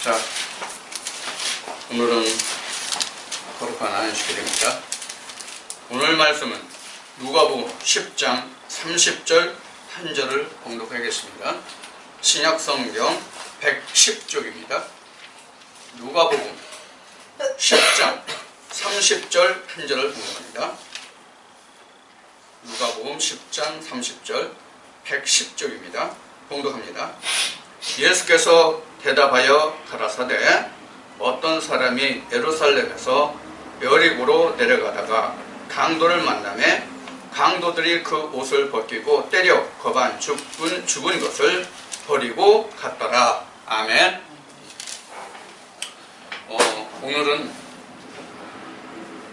자, 오늘은 거룩한 안식일입니다. 오늘 말씀은 누가복음 10장 30절 한 절을 봉독하겠습니다. 신약성경 110쪽입니다. 누가복음 10장 30절 한 절을 봉독합니다. 누가복음 10장 30절 110쪽입니다. 봉독합니다. 예수께서 대답하여 가라사대 어떤 사람이 예루살렘에서 여리고로 내려가다가 강도를 만나매 강도들이 그 옷을 벗기고 때려 거반 죽은 것을 버리고 갔더라. 아멘. 오늘은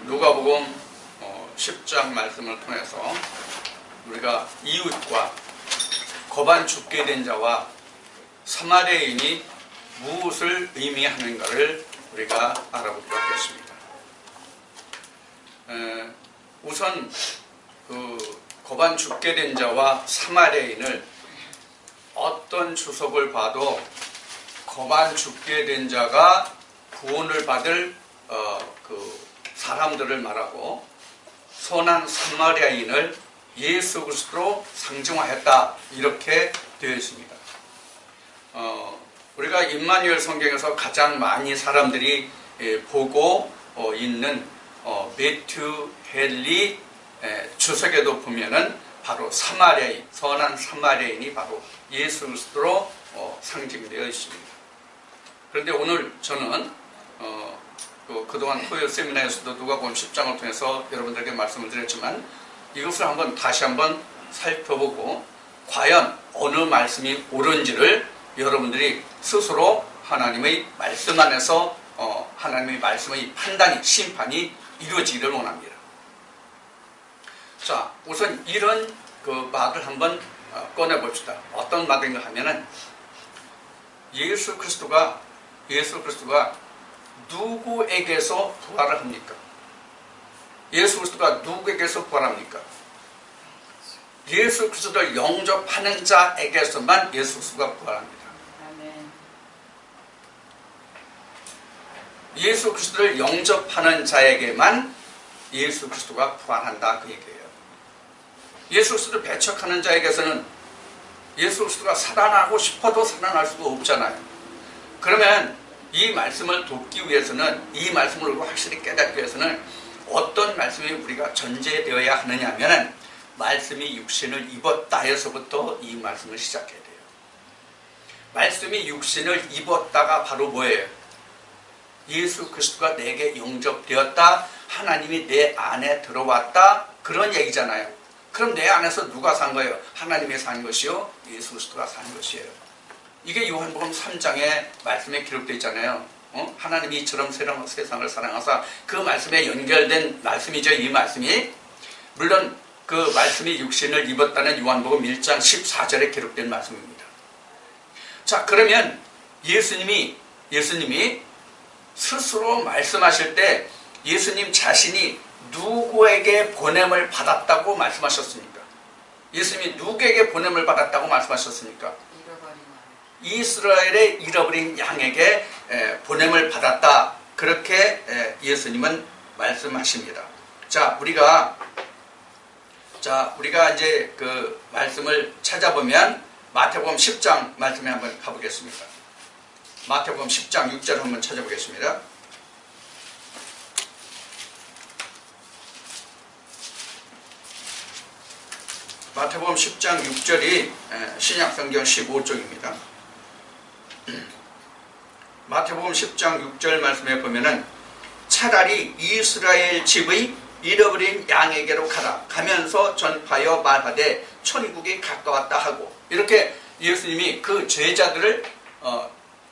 누가복음 10장 말씀을 통해서 우리가 이웃과 거반 죽게 된 자와 사마리아인이 무엇을 의미하는가를 우리가 알아보도록 하겠습니다. 우선 그 거반 죽게 된 자와 사마리아인을 어떤 주석을 봐도 거반 죽게 된 자가 구원을 받을 그 사람들을 말하고 선한 사마리아인을 예수 그리스도로 상징화했다 이렇게 되어 있습니다. 우리가 임마누엘 성경에서 가장 많이 사람들이 보고 있는 매튜 헨리 주석에도 보면은 바로 사마리아인, 선한 사마리아인이 바로 예수 그리스도로 상징되어 있습니다. 그런데 오늘 저는 그동안 토요 세미나에서도 누가복음 10장을 통해서 여러분들에게 말씀을 드렸지만 이것을 다시 한번 살펴보고 과연 어느 말씀이 옳은지를 여러분들이 스스로 하나님의 말씀 안에서 하나님의 말씀의 판단이, 심판이 이루어지기를 원합니다. 자, 우선 이런 그 말을 한번 꺼내봅시다. 어떤 말인가 하면은 예수 그리스도가 누구에게서 부활을 합니까? 예수 그리스도가 누구에게서 부활합니까? 예수 그리스도를 영접하는 자에게서만 예수 그리스도가 부활합니다. 예수 그리스도를 영접하는 자에게만 예수 그리스도가 부활한다 그 얘기예요. 예수 그리스도를 배척하는 자에게서는 예수 그리스도가 살아나고 싶어도 살아날 수가 없잖아요. 그러면 이 말씀을 돕기 위해서는, 이 말씀을 확실히 깨닫기 위해서는 어떤 말씀이 우리가 전제되어야 하느냐 하면 말씀이 육신을 입었다에서부터 이 말씀을 시작해야 돼요. 말씀이 육신을 입었다가 바로 뭐예요? 예수 그리스도가 내게 영접되었다, 하나님이 내 안에 들어왔다, 그런 얘기잖아요. 그럼 내 안에서 누가 산 거예요? 하나님이 산 것이요? 예수 그리스도가 산 것이에요. 이게 요한복음 3장에 말씀에 기록되어 있잖아요. 하나님이 이처럼 세상을 사랑하사, 그 말씀에 연결된 말씀이죠. 이 말씀이 물론 그 말씀이 육신을 입었다는 요한복음 1장 14절에 기록된 말씀입니다. 자, 그러면 예수님이 스스로 말씀하실 때 예수님 자신이 누구에게 보냄을 받았다고 말씀하셨습니까? 예수님이 누구에게 보냄을 받았다고 말씀하셨습니까? 이스라엘의 잃어버린 양에게 보냄을 받았다, 그렇게 예수님은 말씀하십니다. 자, 우리가 이제 그 말씀을 찾아보면 마태복음 10장 말씀에 한번 가보겠습니다. 마태복음 10장 6절 한번 찾아보겠습니다. 마태복음 10장 6절이 신약성경 15쪽입니다. 마태복음 10장 6절 말씀에 보면은 차라리 이스라엘 집의 잃어버린 양에게로 가면서 전파하여 말하되 천국이 가까웠다 하고, 이렇게 예수님이 그 제자들을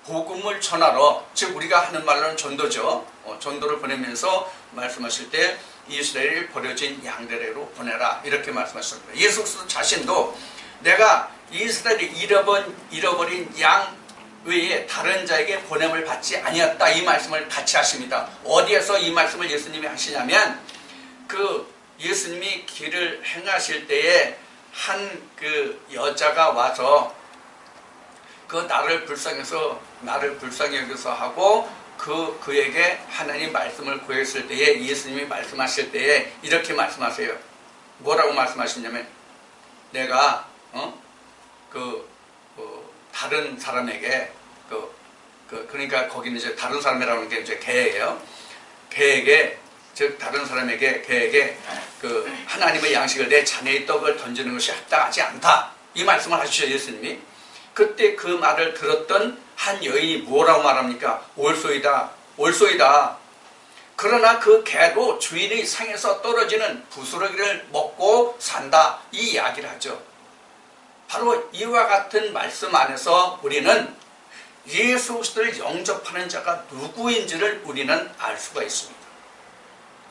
복음을 전하러, 즉 우리가 하는 말로는 전도죠. 전도를 보내면서 말씀하실 때 이스라엘이 버려진 양들에게로 보내라, 이렇게 말씀하셨습니다. 예수 그리스도 자신도 내가 이스라엘이 잃어버린 양 외에 다른 자에게 보냄을 받지 아니었다, 이 말씀을 같이 하십니다. 어디에서 이 말씀을 예수님이 하시냐면 그 예수님이 길을 행하실 때에 한 그 여자가 와서 그 나를 불쌍히 여겨서 하고 그에게 하나님 말씀을 구했을 때에 예수님이 말씀하실 때에 이렇게 말씀하세요. 뭐라고 말씀하시냐면 내가 다른 사람에게 그러니까 거기는 이제 다른 사람이라는 게 이제 개예요. 개에게 즉 다른 사람에게 개에게 하나님의 양식을 내 자네의 떡을 던지는 것이 합당하지 않다. 이 말씀을 하시죠 예수님이. 그때 그 말을 들었던 한 여인이 뭐라고 말합니까? 옳소이다. 옳소이다. 그러나 그 개도 주인의 상에서 떨어지는 부스러기를 먹고 산다. 이 이야기를 하죠. 바로 이와 같은 말씀 안에서 우리는 예수 그리스도를 영접하는 자가 누구인지를 우리는 알 수가 있습니다.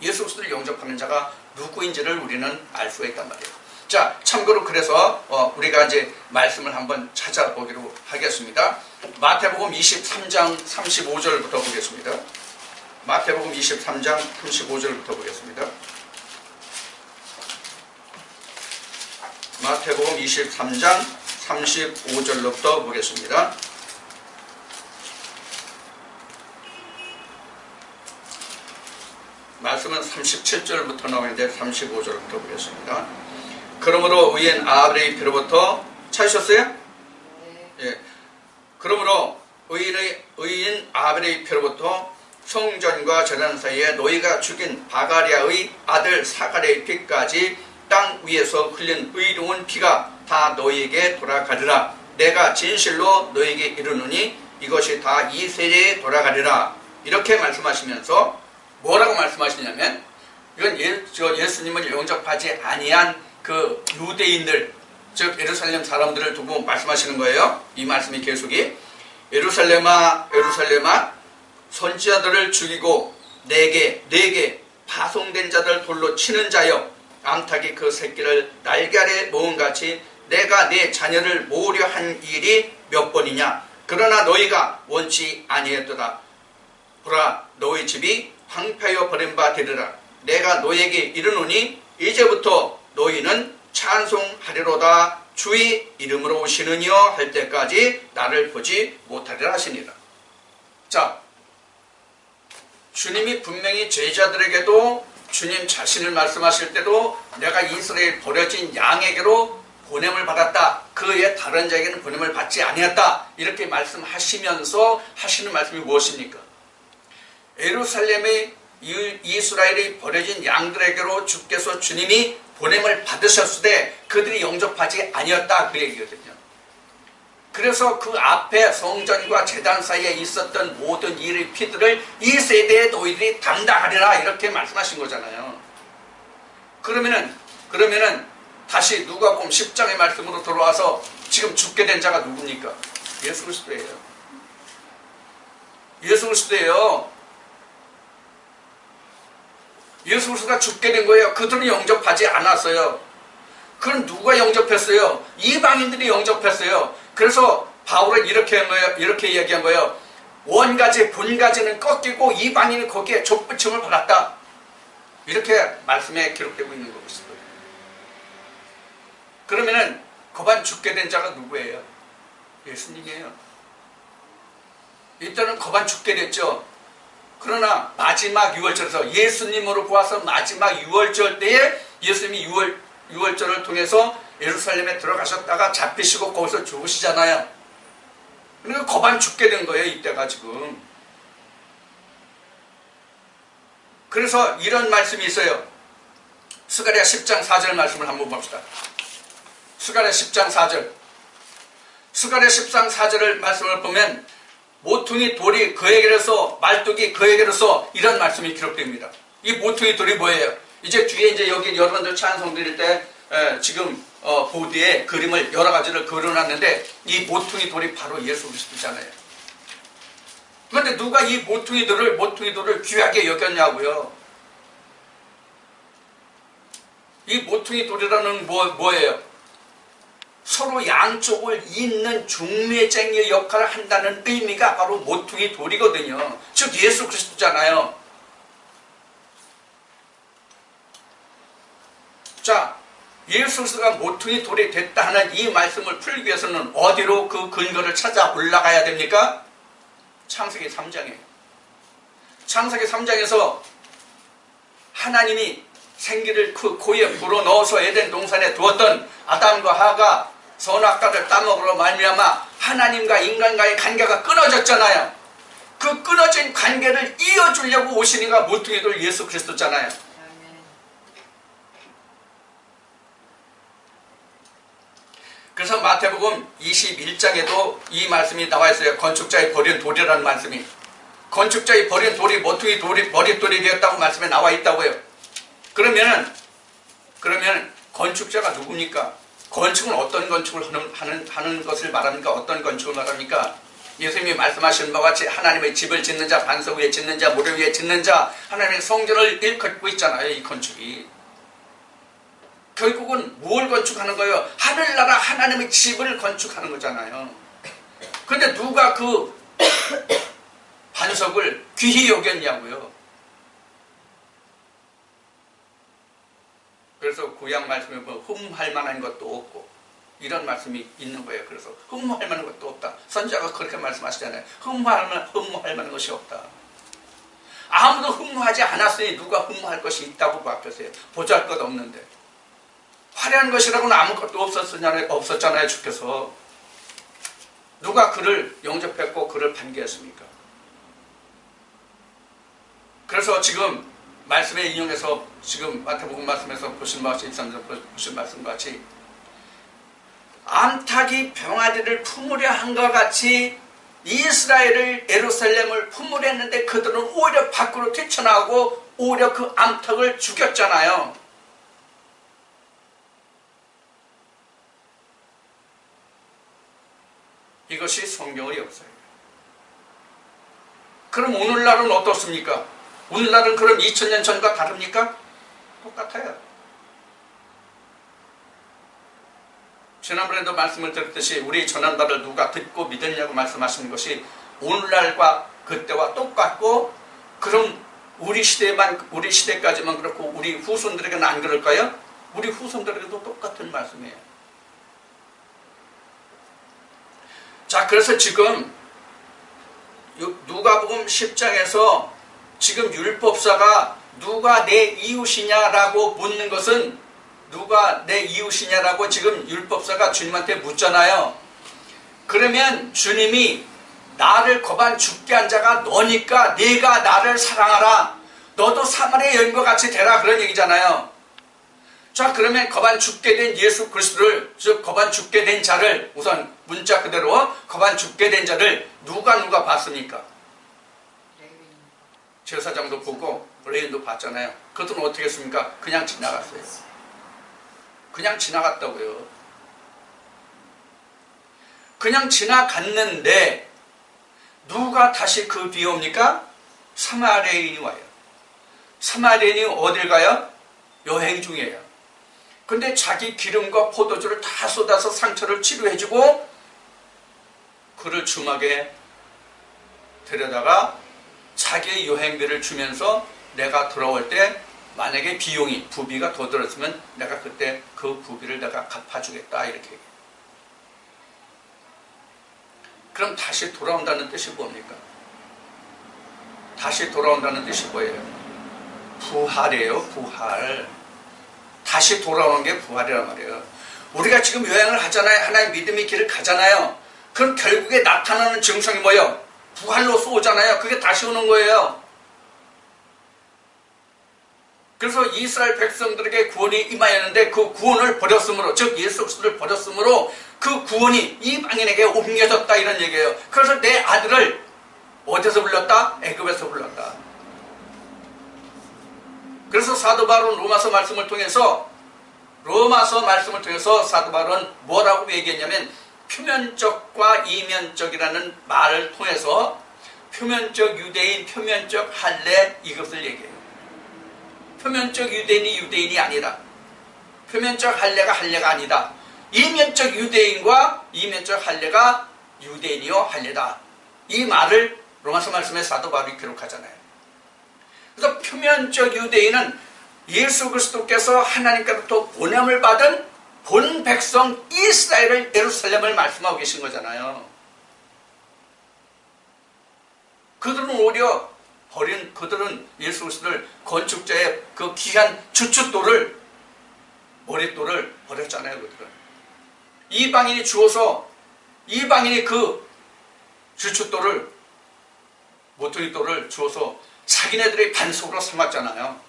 예수 그리스도를 영접하는 자가 누구인지를 우리는 알 수가 있단 말이에요. 자, 참고로 그래서 우리가 이제 말씀을 한번 찾아보기로 하겠습니다. 마태복음 23장 35절부터 보겠습니다. 마태복음 23장 35절부터 보겠습니다. 마태복음 23장 35절로부터 보겠습니다. 말씀은 37절부터 나오는데 35절부터 보겠습니다. 그러므로 의인 아벨의 피로부터 찾으셨어요? 네. 예. 그러므로 의인 아벨의 피로부터 성전과 제단 사이에 너희가 죽인 바가랴의 아들 사가랴의 피까지 땅 위에서 흘린 의로운 피가 다 너희에게 돌아가리라. 내가 진실로 너희에게 이르노니 이것이 다 이 세대에 돌아가리라. 이렇게 말씀하시면서 뭐라고 말씀하시냐면 이건 예수님을 영접하지 아니한 그 유대인들 즉 예루살렘 사람들을 두고 말씀하시는 거예요. 이 말씀이 계속이 예루살렘아 예루살렘아 선지자들을 죽이고 내게 파송된 자들 돌로 치는 자여 암탉이 그 새끼를 날개 아래 모음같이 내가 내 자녀를 모으려 한 일이 몇 번이냐. 그러나 너희가 원치 아니했도다. 보라 너희 집이 황폐하여 버린 바 되리라. 내가 너희에게 이르노니 이제부터 너희는 찬송하리로다. 주의 이름으로 오시느니여 할 때까지 나를 보지 못하리라 하시니라. 자, 주님이 분명히 제자들에게도 주님 자신을 말씀하실 때도 내가 이스라엘 버려진 양에게로 보냄을 받았다. 그의 다른 자에게는 보냄을 받지 아니었다. 이렇게 말씀하시면서 하시는 말씀이 무엇입니까? 예루살렘의 이스라엘이 버려진 양들에게로 주께서 주님이 보냄을 받으셨을 때 그들이 영접하지 아니었다. 그 얘기거든요. 그래서 그 앞에 성전과 제단 사이에 있었던 모든 일의 피들을 이 세대의 너희들이 담당하리라 이렇게 말씀하신 거잖아요. 그러면은 다시 누가복음 10장의 말씀으로 돌아와서 지금 죽게 된 자가 누굽니까? 예수 그리스도예요. 예수 그리스도예요. 예수 그리스도가 죽게 된 거예요. 그들은 영접하지 않았어요. 그럼 누가 영접했어요? 이방인들이 영접했어요. 그래서 바울은 이렇게 이야기한 거예요. 원가지 본가지는 꺾이고 이방인은 거기에 족부침을 받았다. 이렇게 말씀에 기록되고 있는 것입니다. 그러면은 거반 죽게 된 자가 누구예요? 예수님이에요. 이때는 거반 죽게 됐죠. 그러나 마지막 유월절에서 예수님으로 보아서 마지막 유월절 때에 예수님이 유월절을 통해서 예루살렘에 들어가셨다가 잡히시고 거기서 죽으시잖아요. 그러니까 거반 죽게 된 거예요. 이때가 지금. 그래서 이런 말씀이 있어요. 스가랴 10장 4절 말씀을 한번 봅시다. 스가랴 10장 4절. 스가랴 10장 4절을 말씀을 보면 모퉁이 돌이 그에게로서 말뚝이 그에게로서 이런 말씀이 기록됩니다. 이 모퉁이 돌이 뭐예요? 이제 뒤에 이제 여기 여러분들 찬송 드릴 때 지금 보드에 그림을 여러 가지를 그려놨는데 이 모퉁이 돌이 바로 예수 그리스도잖아요. 그런데 누가 이 모퉁이 돌을 귀하게 여겼냐고요? 이 모퉁이 돌이라는 뭐예요? 서로 양쪽을 잇는 중매쟁이의 역할을 한다는 의미가 바로 모퉁이 돌이거든요. 즉 예수 그리스도잖아요. 자, 예수 그리스도가 모퉁이 돌이 됐다 하는 이 말씀을 풀기 위해서는 어디로 그 근거를 찾아 올라가야 됩니까? 창세기 3장이에요. 창세기 3장에서 하나님이 생기를 그 고에 불어넣어서 에덴 동산에 두었던 아담과 하가 선악과를 따먹으러 말미암아 하나님과 인간과의 관계가 끊어졌잖아요. 그 끊어진 관계를 이어주려고 오신 이가 모퉁이 돌 예수 그리스도잖아요. 그래서 마태복음 21장에도 이 말씀이 나와 있어요. 건축자의 버린 돌이라는 말씀이. 건축자의 버린 돌이 모퉁이 돌이 머릿돌이 되었다고 말씀에 나와 있다고요. 그러면 건축자가 누굽니까? 건축은 어떤 건축을 하는 것을 말합니까? 어떤 건축을 말합니까? 예수님이 말씀하신 바와 같이 하나님의 집을 짓는 자, 반석 위에 짓는 자, 모래 위에 짓는 자, 하나님의 성전을 일컫고 있잖아요. 이 건축이. 결국은 뭘 건축하는 거예요? 하늘나라 하나님의 집을 건축하는 거잖아요. 그런데 누가 그 반석을 귀히 여겼냐고요. 그래서 구약 말씀에 보면 흠할 만한 것도 없고 이런 말씀이 있는 거예요. 그래서 흠할 만한 것도 없다. 선지자가 그렇게 말씀하시잖아요. 흠할 만한 것이 없다. 아무도 흠하지 않았으니 누가 흠할 것이 있다고 바뀌었어요. 보잘것 없는데. 화려한 것이라고는 아무것도 없었잖아요. 주께서. 누가 그를 영접했고 그를 반기했습니까? 그래서 지금 말씀에 인용해서 지금 마태복음 말씀에서 보신 말씀과 같이 암탉이 병아리를 품으려 한 것 같이 이스라엘을 예루살렘을 품으려 했는데 그들은 오히려 밖으로 뛰쳐나오고 오히려 그 암탉을 죽였잖아요. 이것이 성경의 역사예요. 그럼 오늘날은 어떻습니까? 오늘날은 그럼 2000년 전과 다릅니까? 똑같아요. 지난번에도 말씀을 드렸듯이 우리 전한다를 누가 듣고 믿었냐고 말씀하시는 것이 오늘날과 그때와 똑같고, 그럼 우리 시대까지만 그렇고 우리 후손들에게는 안 그럴까요? 우리 후손들에게도 똑같은 말씀이에요. 자, 그래서 지금 누가복음 10장에서 지금 율법사가 누가 내 이웃이냐라고 묻는 것은, 누가 내 이웃이냐라고 지금 율법사가 주님한테 묻잖아요. 그러면 주님이 나를 거반 죽게 한 자가 너니까 네가 나를 사랑하라, 너도 사마리아 여인과 같이 되라, 그런 얘기잖아요. 자, 그러면 거반 죽게 된 예수 그리스도를, 즉 거반 죽게 된 자를, 우선 문자 그대로 거반 죽게 된 자를 누가 봤습니까? 제사장도 보고 레인도 봤잖아요. 그것은 어떻게 했습니까? 그냥 지나갔어요. 그냥 지나갔다고요. 그냥 지나갔는데 누가 다시 그 뒤에 옵니까? 사마리아인이 와요. 사마리아인이 어딜 가요? 여행 중이에요. 근데 자기 기름과 포도주를 다 쏟아서 상처를 치료해주고 그를 주막에 데려다가 자기의 여행비를 주면서 내가 돌아올 때 만약에 비용이, 부비가 더 들었으면 내가 그때 그 부비를 내가 갚아주겠다, 이렇게 얘기해요. 그럼 다시 돌아온다는 뜻이 뭡니까? 다시 돌아온다는 뜻이 뭐예요? 부활이에요. 부활. 다시 돌아오는 게 부활이란 말이에요. 우리가 지금 여행을 하잖아요. 하나의 믿음의 길을 가잖아요. 그럼 결국에 나타나는 증상이 뭐예요? 부활로서 오잖아요. 그게 다시 오는 거예요. 그래서 이스라엘 백성들에게 구원이 임하였는데 그 구원을 버렸으므로, 즉 예수 그리스도를 버렸으므로 그 구원이 이방인에게 옮겨졌다, 이런 얘기예요. 그래서 내 아들을 어디서 불렀다? 애굽에서 불렀다. 그래서 사도 바울은 로마서 말씀을 통해서 사도 바울은 뭐라고 얘기했냐면, 표면적과 이면적이라는 말을 통해서 표면적 유대인, 표면적 할례, 이것을 얘기해요. 표면적 유대인이 유대인이 아니라, 표면적 할례가 할례가 아니다. 이면적 유대인과 이면적 할례가 유대인이요 할례다. 이 말을 로마서 말씀에 사도 바울이 기록하잖아요. 그래서 표면적 유대인은 예수 그리스도께서 하나님께로부터 보냄을 받은 본 백성 이스라엘을, 예루살렘을 말씀하고 계신 거잖아요. 그들은 오히려 그들은 예수 그리스도를 건축자의 그 귀한 주춧돌을, 머릿돌을 버렸잖아요. 그들은 이방인이 주어서, 이방인이 그 주춧돌을, 모퉁이돌을 주어서 자기네들의 반석으로 삼았잖아요.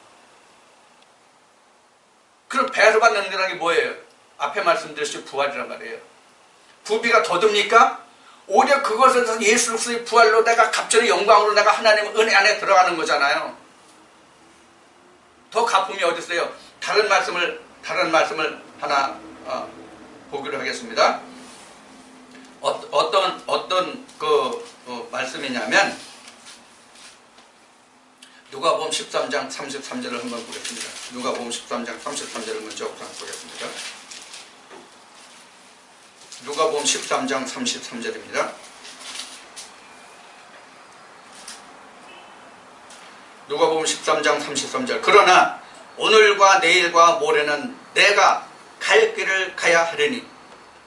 그럼 배를 받는 게 뭐예요? 앞에 말씀드렸듯이 부활이란 말이에요. 부비가 더듭니까? 오히려 그것에서 예수 그리스도의 부활로 내가 갑절의 영광으로 내가 하나님의 은혜 안에 들어가는 거잖아요. 더 가품이 어디 있어요? 다른 말씀을 하나 보기로 하겠습니다. 어떤 말씀이냐면 누가복음 13장 33절을 한번 보겠습니다. 누가복음 13장 33절을 먼저 보겠습니다. 누가복음 13장 33절입니다. 누가복음 13장 33절. 그러나 오늘과 내일과 모레는 내가 갈 길을 가야 하려니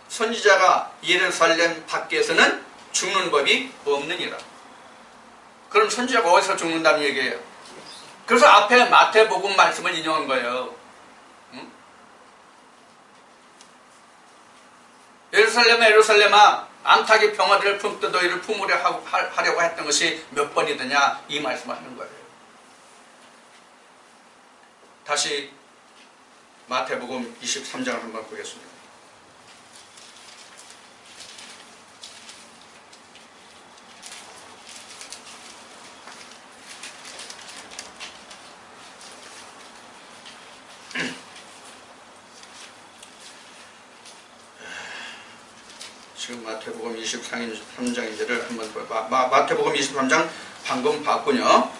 선지자가 예루살렘 밖에서는 죽는 법이 없느니라. 그럼 선지자가 어디서 죽는다는 얘기예요? 그래서 앞에 마태복음 말씀을 인용한 거예요. 예루살렘아 암탉이 병아리를 품듯 너희를 품으려 하려고 했던 것이 몇 번이더냐, 이 말씀을 하는 거예요. 다시 마태복음 23장을 한번 보겠습니다. 지금 마태복음 23장인지를 한번 볼까요? 마태복음 23장 방금 봤군요.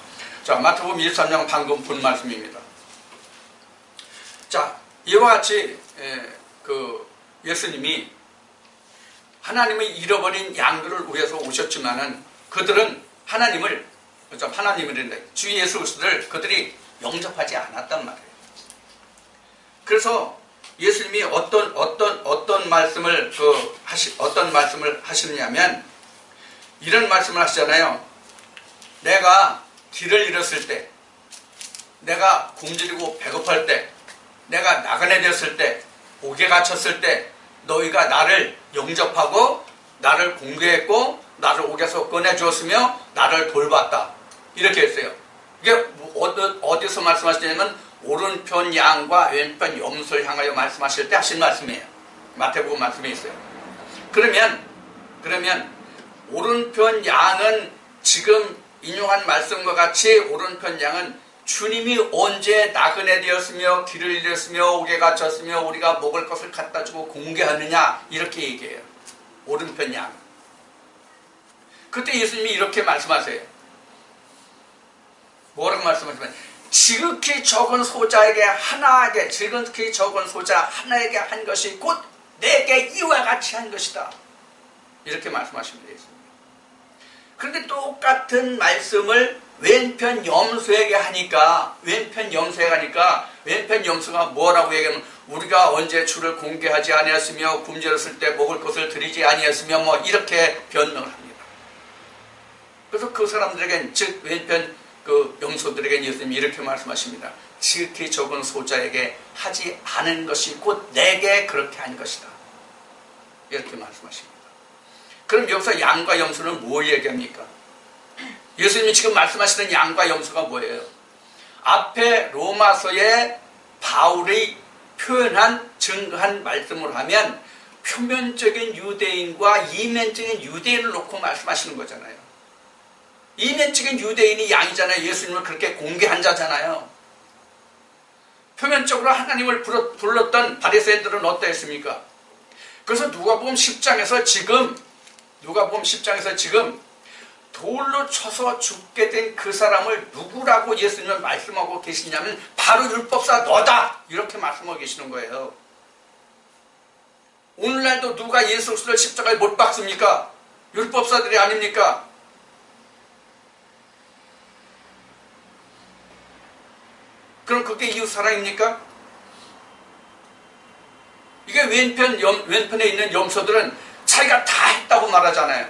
자, 마태복음 23장 방금 본 말씀입니다. 자, 이와 같이 예수님이 하나님의 잃어버린 양들을 위해서 오셨지만은 그들은 하나님이란다. 주 예수 그리스도를 그들이 영접하지 않았단 말이에요. 그래서 예수님이 어떤 말씀을 하시느냐면 이런 말씀을 하시잖아요. 내가 길을 잃었을 때, 내가 굶주리고 배고플 때, 내가 나그네 되었을 때, 옥에 갇혔을 때 너희가 나를 영접하고 나를 공개했고 나를 옥에서 꺼내주었으며 나를 돌봤다. 이렇게 했어요. 이게 어디서 말씀하시냐면 오른편 양과 왼편 염소를 향하여 말씀하실 때 하신 말씀이에요. 마태복음 말씀에 있어요. 그러면 오른편 양은 지금 인용한 말씀과 같이 오른편 양은 주님이 언제 나그네 되었으며 길을 잃었으며 옥에 갇혔으며 우리가 먹을 것을 갖다 주고 공개하느냐, 이렇게 얘기해요. 오른편 양. 그때 예수님이 이렇게 말씀하세요. 뭐라고 말씀하시면 지극히 적은 소자에게 하나에게, 지극히 적은 소자 하나에게 한 것이 곧 내게 이와 같이 한 것이다. 이렇게 말씀하시면 되겠습니다. 그런데 똑같은 말씀을 왼편 염소에게 하니까, 왼편 염소가 뭐라고 얘기하면 우리가 언제 주를 공개하지 아니했으며 굶주렸을 때 먹을 것을 드리지 아니했으며 뭐 이렇게 변명을 합니다. 그래서 그 사람들에겐, 즉 왼편 염소들에게 예수님이 이렇게 말씀하십니다. 지극히 적은 소자에게 하지 않은 것이 곧 내게 그렇게 한 것이다. 이렇게 말씀하십니다. 그럼 여기서 양과 염소는 뭘 얘기합니까? 예수님이 지금 말씀하시는 양과 염소가 뭐예요? 앞에 로마서에 바울이 증거한 말씀을 하면 표면적인 유대인과 이면적인 유대인을 놓고 말씀하시는 거잖아요. 이면적인 유대인이 양이잖아요. 예수님을 그렇게 공개한 자잖아요. 표면적으로 하나님을 불렀던 바리새인들은 어떠했습니까? 그래서 누가복음 10장에서 지금 돌로 쳐서 죽게 된 그 사람을 누구라고 예수님은 말씀하고 계시냐면 바로 율법사 너다, 이렇게 말씀하고 계시는 거예요. 오늘날도 누가 예수 그리스도를 십자가에 못 박습니까? 율법사들이 아닙니까? 그럼 그게 이웃 사랑입니까? 이게 왼편에 있는 염소들은 자기가 다 했다고 말하잖아요.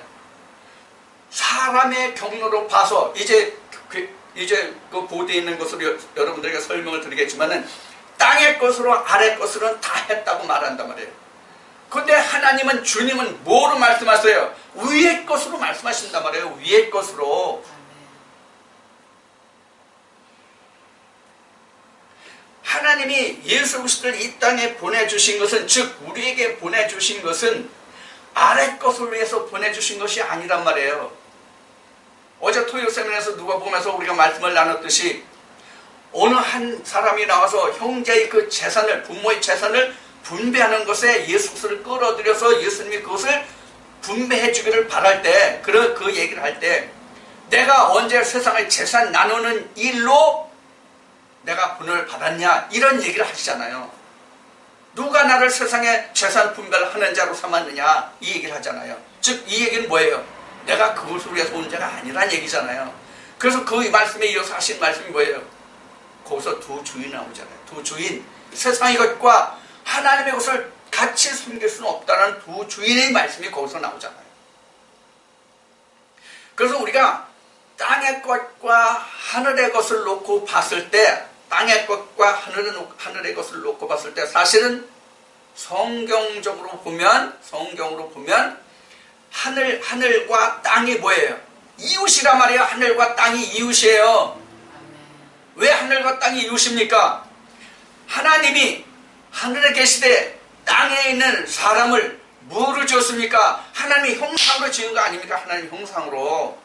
사람의 경로로 봐서 이제 그 보드에 있는 것으로 여러분들에게 설명을 드리겠지만은 땅의 것으로 아래 것으로는 다 했다고 말한단 말이에요. 근데 하나님은, 주님은 뭐로 말씀하세요? 위의 것으로 말씀하신단 말이에요. 위의 것으로. 하나님이 예수 그리스도를 이 땅에 보내주신 것은, 즉 우리에게 보내주신 것은 아래 것을 위해서 보내주신 것이 아니란 말이에요. 어제 토요 세미나에서 누가 보면서 우리가 말씀을 나눴듯이 어느 한 사람이 나와서 형제의 그 재산을, 부모의 재산을 분배하는 것에 예수 그리스도를 끌어들여서 예수님이 그것을 분배해 주기를 바랄 때, 그 얘기를 할 때, 내가 언제 세상의 재산 나누는 일로 내가 분을 받았냐, 이런 얘기를 하시잖아요. 누가 나를 세상에 재산 분배를 하는 자로 삼았느냐, 이 얘기를 하잖아요. 즉 이 얘기는 뭐예요? 내가 그것을 위해서 온 자가 아니란 얘기잖아요. 그래서 그 말씀에 이어서 하신 말씀이 뭐예요? 거기서 두 주인 나오잖아요. 두 주인, 세상의 것과 하나님의 것을 같이 섬길 수는 없다는 두 주인의 말씀이 거기서 나오잖아요. 그래서 우리가 땅의 것과 하늘의 것을 놓고 봤을 때, 땅의 것과 하늘의 것을 놓고 봤을 때, 사실은 성경으로 보면 하늘과 땅이 뭐예요? 이웃이란 말이에요. 하늘과 땅이 이웃이에요. 왜 하늘과 땅이 이웃입니까? 하나님이 하늘에 계시되 땅에 있는 사람을 뭐로 지었습니까? 하나님의 형상으로 지은 거 아닙니까? 하나님의 형상으로.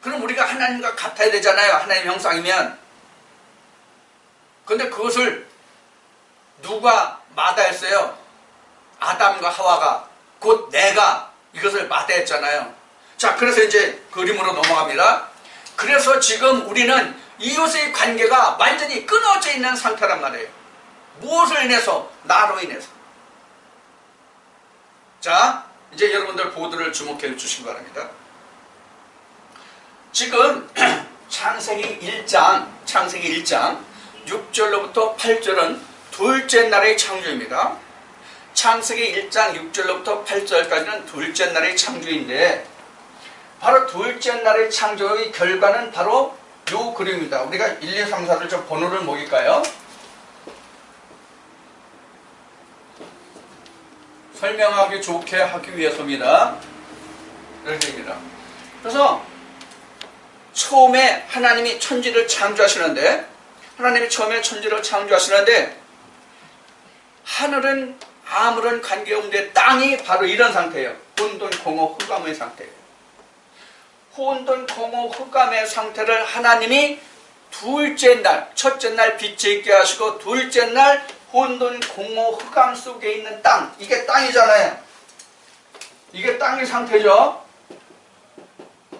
그럼 우리가 하나님과 같아야 되잖아요. 하나님 형상이면. 근데 그것을 누가 마다했어요? 아담과 하와가, 곧 내가 이것을 마다했잖아요. 자, 그래서 이제 그림으로 넘어갑니다. 그래서 지금 우리는 이웃의 관계가 완전히 끊어져 있는 상태란 말이에요. 무엇을 인해서? 나로 인해서. 자, 이제 여러분들 보드를 주목해 주시기 바랍니다. 지금 창세기 1장 6절로부터 8절은 둘째 날의 창조입니다. 창세기 1장 6절로부터 8절까지는 둘째 날의 창조인데, 바로 둘째 날의 창조의 결과는 바로 요 그림입니다. 우리가 1, 2, 3, 4를 좀 번호를 먹일까요? 설명하기 좋게 하기 위해서입니다. 이렇게 됩니다. 그래서 처음에 하나님이 천지를 창조하시는데, 하늘은 아무런 관계 없는데 땅이 바로 이런 상태예요. 혼돈, 공허, 흑암의 상태예요. 혼돈, 공허, 흑암의 상태를 하나님이 둘째 날, 첫째 날 빛이 있게 하시고, 둘째 날 혼돈, 공허, 흑암 속에 있는 땅, 이게 땅이잖아요. 이게 땅의 상태죠.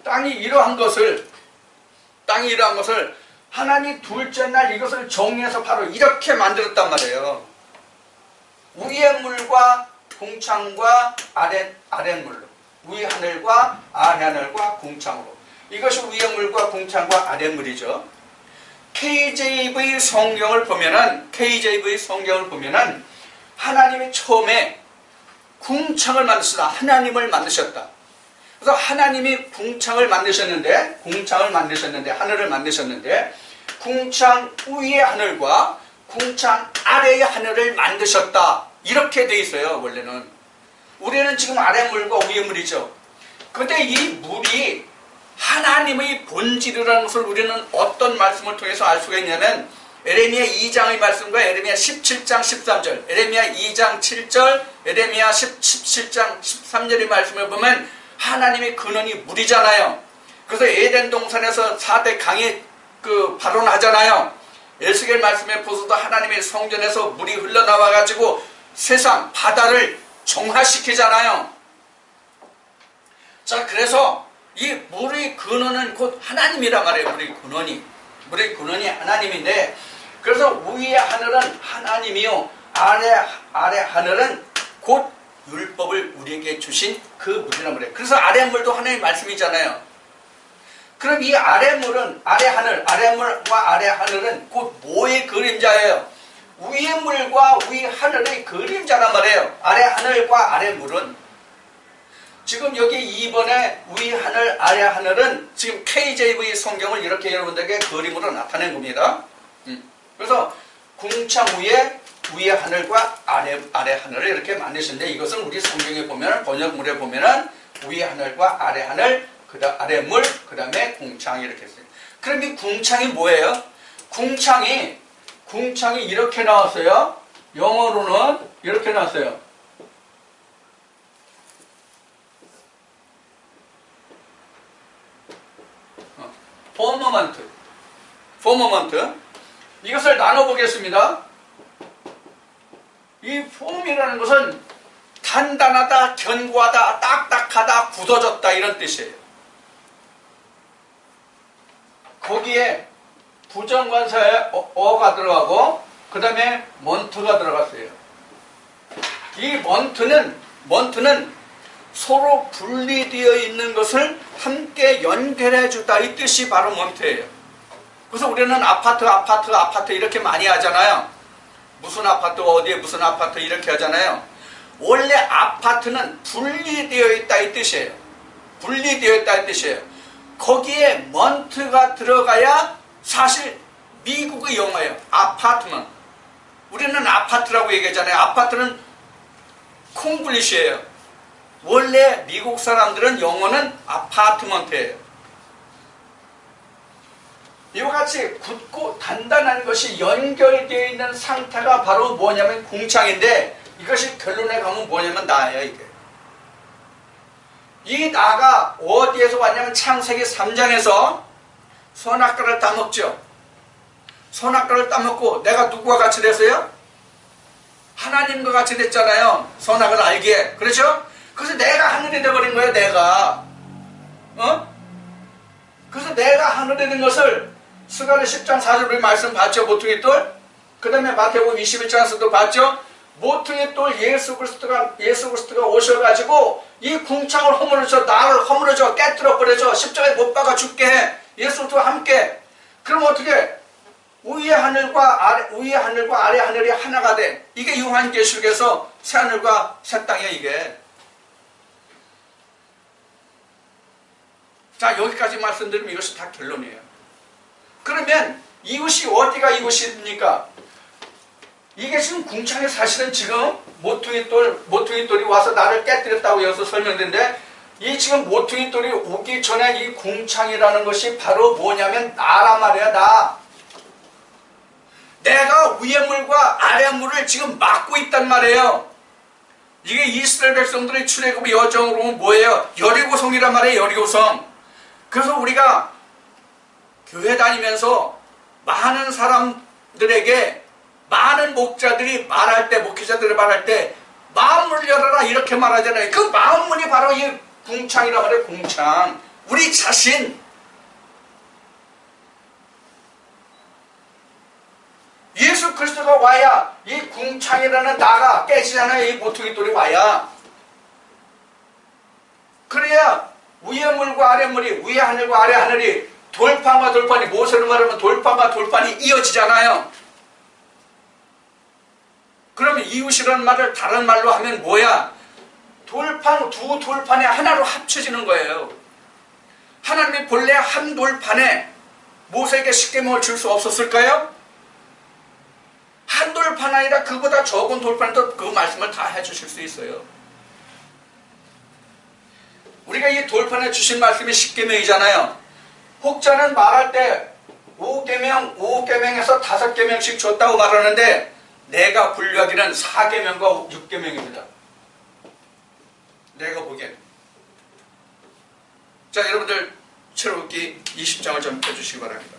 땅이 이러한 것을 하나님 둘째 날 이것을 정리해서 바로 이렇게 만들었단 말이에요. 위의 물과 궁창과 아랫물로, 위 하늘과 아래 하늘과 궁창으로. 이것이 위의 물과 궁창과 아랫물이죠. KJV 성경을 보면은 하나님이 처음에 궁창을 만드셨다. 하나님을 만드셨다. 그래서 하나님이 궁창을 만드셨는데, 하늘을 만드셨는데, 궁창 위의 하늘과 궁창 아래의 하늘을 만드셨다. 이렇게 돼 있어요, 원래는. 우리는 지금 아랫물과 위의 물이죠. 근데 이 물이 하나님의 본질이라는 것을 우리는 어떤 말씀을 통해서 알 수가 있냐면, 에레미야 2장의 말씀과 에레미야 17장 13절, 에레미야 2장 7절, 에레미야 17장 13절의 말씀을 보면 하나님의 근원이 물이잖아요. 그래서 에덴 동산에서 4대 강이 발원하잖아요. 에스겔 말씀에 보서도 하나님의 성전에서 물이 흘러나와가지고 세상 바다를 정화시키잖아요. 자, 그래서 이 물의 근원은 곧 하나님이란 말이에요. 물의 근원이 하나님인데, 그래서 위의 하늘은 하나님이요, 아래 하늘은 곧 율법을 우리에게 주신 그 물이란 말이에요. 그래서 아랫물도 하나님의 말씀이잖아요. 그럼 이 아래물은 아래 하늘, 아래물과 아래 하늘은 곧 뭐의 그림자예요? 위의 물과 위 하늘의 그림자란 말이에요. 아래 하늘과 아래 물은 지금 여기 2번에 위 하늘, 아래 하늘은 지금 KJV 성경을 이렇게 여러분들에게 그림으로 나타낸 겁니다. 그래서 궁창 위에 위의 하늘과 아래 하늘을 이렇게 만드시는데 이것은 우리 성경에 보면 번역물에 보면은 위의 하늘과 아래 하늘, 아래 물, 그 다음에 궁창 이렇게 했어요. 그럼 이 궁창이 뭐예요? 궁창이 이렇게 나왔어요. 영어로는 이렇게 나왔어요. 포머먼트. 이것을 나눠보겠습니다. 이 폼이라는 것은 단단하다, 견고하다, 딱딱하다, 굳어졌다 이런 뜻이에요. 거기에 부정관사에 어가 들어가고 그 다음에 먼트가 들어갔어요. 이 먼트는 서로 분리되어 있는 것을 함께 연결해 주다 이 뜻이 바로 먼트예요. 그래서 우리는 아파트 이렇게 많이 하잖아요. 무슨 아파트 어디에 무슨 아파트 이렇게 하잖아요. 원래 아파트는 분리되어 있다 이 뜻이에요. 분리되어 있다 이 뜻이에요. 거기에 먼트가 들어가야 사실 미국의 영어예요. 아파트먼. 우리는 아파트라고 얘기하잖아요. 아파트는 콩글리시예요. 원래 미국 사람들은 영어는 아파트먼트예요. 이와 같이 굳고 단단한 것이 연결되어 있는 상태가 바로 뭐냐면 궁창인데 이것이 결론에 가면 뭐냐면 나예요. 이게. 이 나가 어디에서 왔냐면 창세기 3장에서 선악과를 따먹죠. 선악과를 따먹고 내가 누구와 같이 됐어요? 하나님과 같이 됐잖아요. 선악을 알기에. 그렇죠? 그래서 내가 하늘이 돼버린 거예요. 내가. 그래서 내가 하늘이 된 것을 스가랴 10장 4절 말씀 봤죠. 모퉁이 돌. 그 다음에 마태복음 21장에서도 봤죠. 모퉁이 돌 예수 그리스도가 오셔가지고 이 궁창을 허물어줘, 나를 허물어줘, 깨뜨려 버려줘, 십자가에 못 박아 죽게 해. 예수와 함께. 그럼 어떻게? 위의 하늘과 아래 하늘이 하나가 돼. 이게 요한계시록에서 새 하늘과 새 땅이야 이게. 자, 여기까지 말씀드리면 이것이 다 결론이에요. 그러면 이웃이 어디가 이웃입니까? 이게 지금 궁창에 사실은 지금 모퉁이 돌이 와서 나를 깨뜨렸다고 여기서 설명되는데 이 지금 모퉁이 돌이 오기 전에 이 궁창이라는 것이 바로 뭐냐면 나란 말이야. 나. 내가 위의 물과 아래 물을 지금 막고 있단 말이에요. 이게 이스라엘 백성들의 출애굽의 여정으로 보면 뭐예요? 여리고성이란 말이에요. 여리고성. 그래서 우리가 교회 다니면서 많은 사람들에게 많은 목자들이 말할 때, 목회자들이 말할 때 마음을 열어라 이렇게 말하잖아요. 그 마음문이 바로 이 궁창이란 말이에요. 궁창. 우리 자신. 예수 그리스도가 와야 이 궁창이라는 나가 깨지잖아요. 이 모퉁이 돌이 와야. 그래야 위의 물과 아래 물이, 위의 하늘과 아래 하늘이 돌판과 돌판이, 모세로 말하면 돌판과 돌판이 이어지잖아요. 그러면 이웃이라는 말을 다른 말로 하면 뭐야? 돌판, 두 돌판이 하나로 합쳐지는 거예요. 하나님이 본래 한 돌판에 모세에게 십계명을 줄 수 없었을까요? 한 돌판 아니라 그보다 적은 돌판에도 그 말씀을 다 해주실 수 있어요. 우리가 이 돌판에 주신 말씀이 십계명이잖아요. 혹자는 말할 때 5계명에서 5계명씩 줬다고 말하는데 내가 분류하기는 4계명과 6계명입니다. 내가 보기엔. 자, 여러분들 출애굽기 20장을 좀 펴주시기 바랍니다.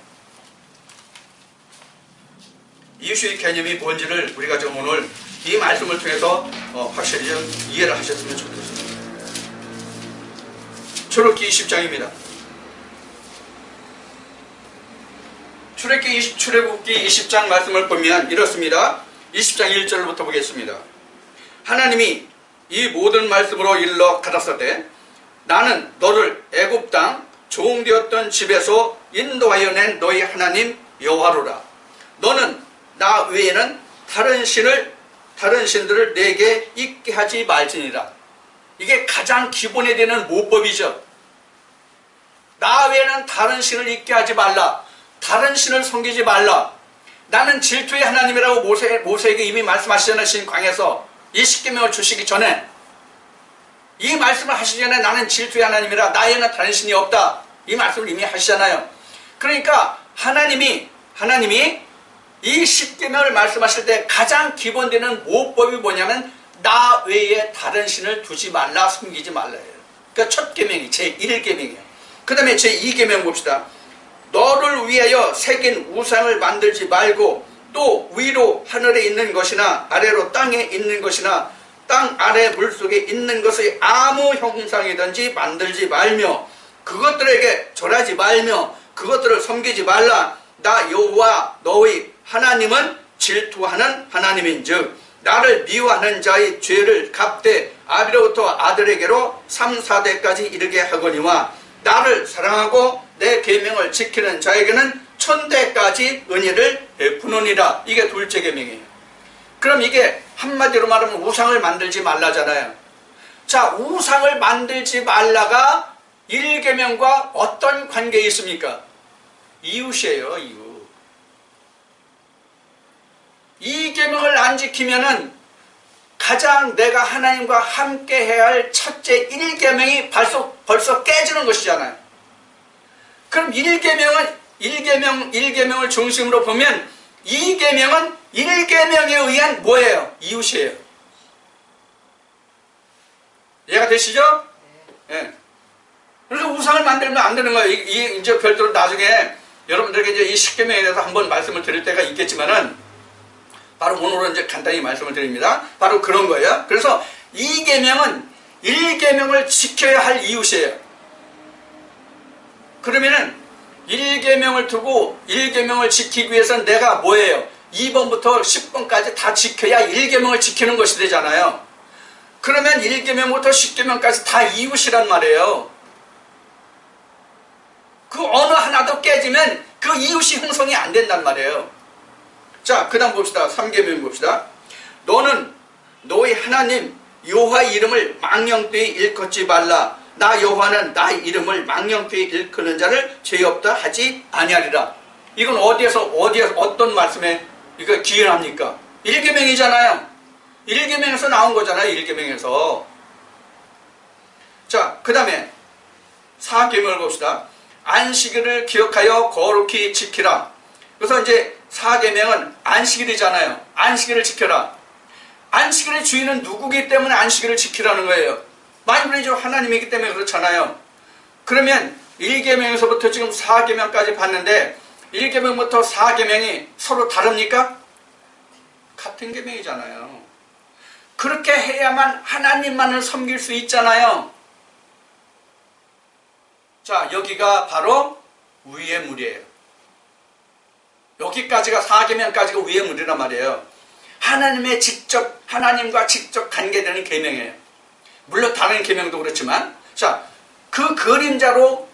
이웃의 개념이 뭔지를 우리가 좀 오늘 이 말씀을 통해서 확실히 좀 이해를 하셨으면 좋겠습니다. 출애굽기 20장입니다. 출애굽기 20장 말씀을 보면 이렇습니다. 20장 1절부터 보겠습니다. 하나님이 이 모든 말씀으로 일러 가라사대 나는 너를 애굽 땅 종되었던 집에서 인도하여 낸 너희 하나님 여호와로라. 너는 나 외에는 다른 신들을 내게 있게 하지 말지니라. 이게 가장 기본에 되는 모법이죠. 나 외에는 다른 신을 있게 하지 말라. 다른 신을 섬기지 말라. 나는 질투의 하나님이라고 모세에게 이미 말씀하시잖아요. 신광에서 이 십계명을 주시기 전에, 이 말씀을 하시기 전에 나는 질투의 하나님이라 나에는 다른 신이 없다, 이 말씀을 이미 하시잖아요. 그러니까 하나님이 이 십계명을 말씀하실 때 가장 기본되는 모법이 뭐냐면 나 외에 다른 신을 두지 말라, 섬기지 말라예요. 그러니까 첫 계명이 제1계명이에요. 그 다음에 제2계명 봅시다. 너를 위하여 새긴 우상을 만들지 말고 또 위로 하늘에 있는 것이나 아래로 땅에 있는 것이나 땅 아래 물속에 있는 것의 아무 형상이든지 만들지 말며 그것들에게 절하지 말며 그것들을 섬기지 말라. 나 여호와 너의 하나님은 질투하는 하나님인즉 나를 미워하는 자의 죄를 갚되 아비로부터 아들에게로 3, 4대까지 이르게 하거니와 나를 사랑하고 내 계명을 지키는 자에게는 1000대까지 은혜를 베푸느니라. 이게 둘째 계명이에요. 그럼 이게 한마디로 말하면 우상을 만들지 말라잖아요. 자, 우상을 만들지 말라가 1계명과 어떤 관계에 있습니까? 이웃이에요, 이웃. 2계명을 안 지키면은 가장 내가 하나님과 함께 해야 할 첫째 1계명이 벌써 깨지는 것이잖아요. 그럼 1계명을 중심으로 보면 2계명은 1계명에 의한 뭐예요? 이웃이에요. 이해가 되시죠? 네. 그래서 우상을 만들면 안 되는 거예요. 이제 별도로 나중에 여러분들에게 이제 이 10계명에 대해서 한번 말씀을 드릴 때가 있겠지만은 바로 오늘은 이제 간단히 말씀을 드립니다. 바로 그런 거예요. 그래서 2계명은 1계명을 지켜야 할 이웃이에요. 그러면은 1계명을 두고 1계명을 지키기 위해서는 내가 뭐예요? 2번부터 10번까지 다 지켜야 1계명을 지키는 것이 되잖아요. 그러면 1계명부터 10계명까지 다 이웃이란 말이에요. 그 어느 하나도 깨지면 그 이웃이 형성이 안 된단 말이에요. 자, 그 다음 봅시다. 3계명 봅시다. 너는 너의 하나님 여호와의 이름을 망령되이 일컫지 말라. 나 여호와는 나의 이름을 망령되이 일컫는 자를 죄 없다 하지 아니하리라. 이건 어디에서 어떤 말씀에 이거 기인합니까? 1계명이잖아요. 1계명에서 나온 거잖아요. 1계명에서. 자, 그 다음에 4계명을 봅시다. 안식일을 기억하여 거룩히 지키라. 그래서 이제 4계명은 안식일이잖아요. 안식일을 지켜라. 안식일의 주인은 누구기 때문에 안식일을 지키라는 거예요? 만물의 하나님이기 때문에 그렇잖아요. 그러면 1계명에서부터 지금 4계명까지 봤는데 1계명부터 4계명이 서로 다릅니까? 같은 계명이잖아요. 그렇게 해야만 하나님만을 섬길 수 있잖아요. 자, 여기가 바로 위의 물이에요. 여기까지가 4계명까지가 위의 물이란 말이에요. 하나님과 직접 관계되는 계명이에요. 물론 다른 계명도 그렇지만, 자, 그 그림자로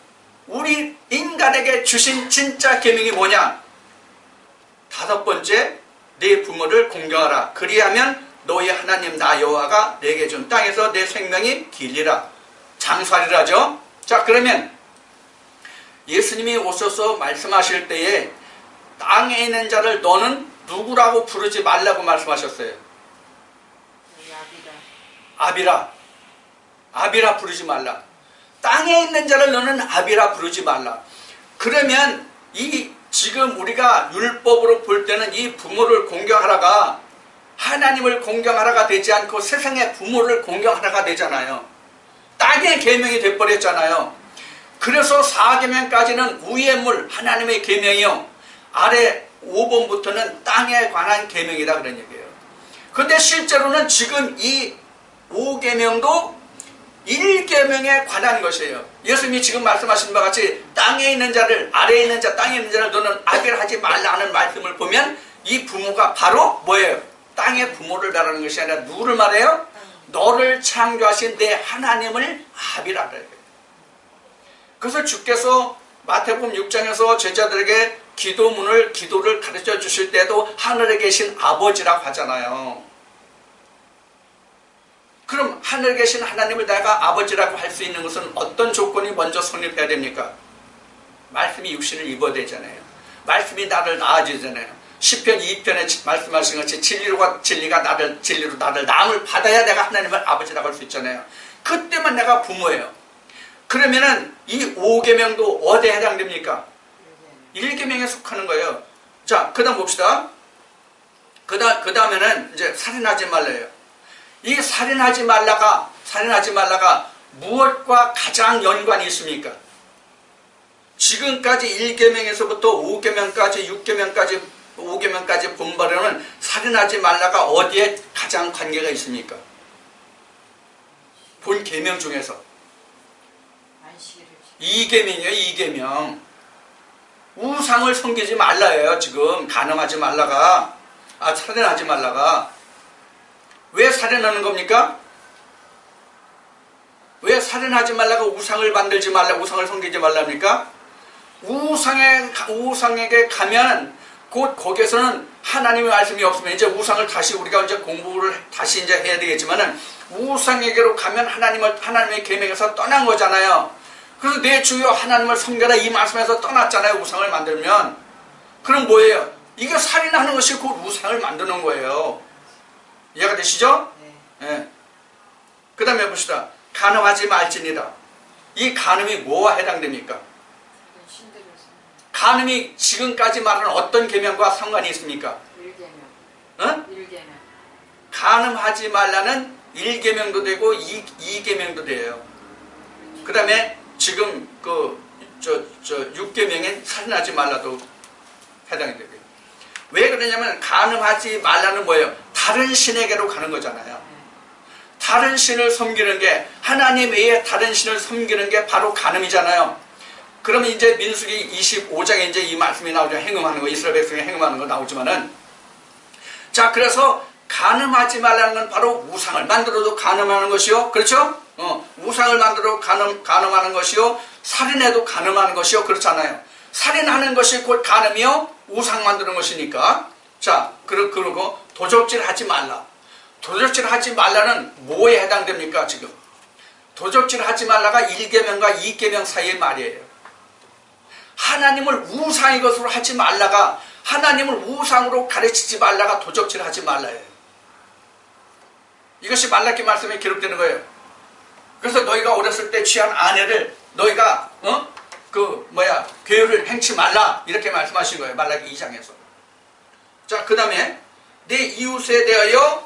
우리 인간에게 주신 진짜 계명이 뭐냐? 5번째, 네 부모를 공경하라. 그리하면 너희 하나님 나 여호와가 내게 준 땅에서 내 생명이 길리라. 장수하리라죠. 자, 그러면 예수님이 오셔서 말씀하실 때에 땅에 있는 자를 너는 누구라고 부르지 말라고 말씀하셨어요. 아비라 부르지 말라. 땅에 있는 자를 너는 아비라 부르지 말라. 그러면 지금 우리가 율법으로 볼 때는 이 부모를 공경하라가 하나님을 공경하라가 되지 않고 세상의 부모를 공경하라가 되잖아요. 땅의 계명이 돼버렸잖아요. 그래서 4계명까지는 위의 물 하나님의 계명이요, 아래 5번부터는 땅에 관한 계명이다 그런 얘기예요. 근데 실제로는 지금 이 5계명도 1계명에 관한 것이에요. 예수님이 지금 말씀하신 바와 같이 땅에 있는 자를, 아래에 있는 자, 땅에 있는 자를 너는 아비를 하지 말라는 말씀을 보면 이 부모가 바로 뭐예요? 땅의 부모를 말하는 것이 아니라 누구를 말해요? 너를 창조하신 내 하나님을 아비라 그래요. 그래서 주께서 마태복음 6장에서 제자들에게 기도를 가르쳐 주실 때도 하늘에 계신 아버지라고 하잖아요. 그럼 하늘에 계신 하나님을 내가 아버지라고 할 수 있는 것은 어떤 조건이 먼저 성립해야 됩니까? 말씀이 육신을 입어야 되잖아요. 말씀이 나를 낳아주잖아요. 시편 2편에 말씀하신 것이 진리가 진리로 나를 낳음을 받아야 내가 하나님을 아버지라고 할 수 있잖아요. 그때만 내가 부모예요. 그러면은 이 5계명도 어디에 해당됩니까? 1계명에 속하는 거예요. 자, 그 다음 봅시다. 그 다음에는 이제 살인하지 말래요. 이 살인하지 말라가 무엇과 가장 연관이 있습니까? 지금까지 1계명에서부터 5계명까지 5계명까지 본바로는 살인하지 말라가 어디에 가장 관계가 있습니까? 본 계명 중에서 2계명이에요. 2계명. 우상을 섬기지 말라예요. 지금 간음하지 말라가, 살인하지 말라가. 왜 살인하는 겁니까? 왜 살인하지 말라가 우상을 만들지 말라, 우상을 섬기지 말랍니까? 우상에게 가면 곧 거기에서는 하나님의 말씀이 없으면 이제 우상을 다시 우리가 이제 공부를 다시 이제 해야 되겠지만은 우상에게로 가면 하나님의 계명에서 떠난 거잖아요. 그래서 내 주여 하나님을 섬겨라 이 말씀에서 떠났잖아요. 우상을 만들면. 그럼 뭐예요? 이게 살인하는 것이 곧 우상을 만드는 거예요. 이해가 되시죠? 네. 그 다음에 봅시다. 간음하지 말지니라. 이 간음이 뭐와 해당됩니까? 간음이 지금까지 말하는 어떤 계명과 상관이 있습니까? 1계명. 어? 1계명. 간음하지 말라는 1계명도 되고 2계명도 돼요. 그 다음에 지금 6계명엔 살인하지 말라도 해당이 되고요. 왜 그러냐면 간음하지 말라는 뭐예요? 다른 신에게로 가는 거잖아요. 다른 신을 섬기는 게 하나님 외에 다른 신을 섬기는 게 바로 간음이잖아요. 그러면 이제 민수기 25장에 이제 이 말씀이 나오죠. 행음하는 거, 이스라엘 백성이 행음하는 거 나오지만은, 자, 그래서 간음하지 말라는 건 바로 우상을 만들어도 간음하는 것이요. 그렇죠? 우상을 만들어 간음하는 것이요. 살인해도 간음하는 것이요. 그렇잖아요. 살인하는 것이 곧 간음이요. 우상 만드는 것이니까. 자, 그리고 도적질 하지 말라. 도적질 하지 말라는 뭐에 해당됩니까, 지금? 도적질 하지 말라가 1계명과 2계명 사이의 말이에요. 하나님을 우상의 것으로 하지 말라가, 하나님을 우상으로 가르치지 말라가 도적질 하지 말라예요. 이것이 말라기 말씀에 기록되는 거예요. 그래서 너희가 어렸을 때 취한 아내를 너희가 괴유를 행치 말라 이렇게 말씀하신 거예요. 말라기 2장에서. 자, 그 다음에 내 이웃에 대하여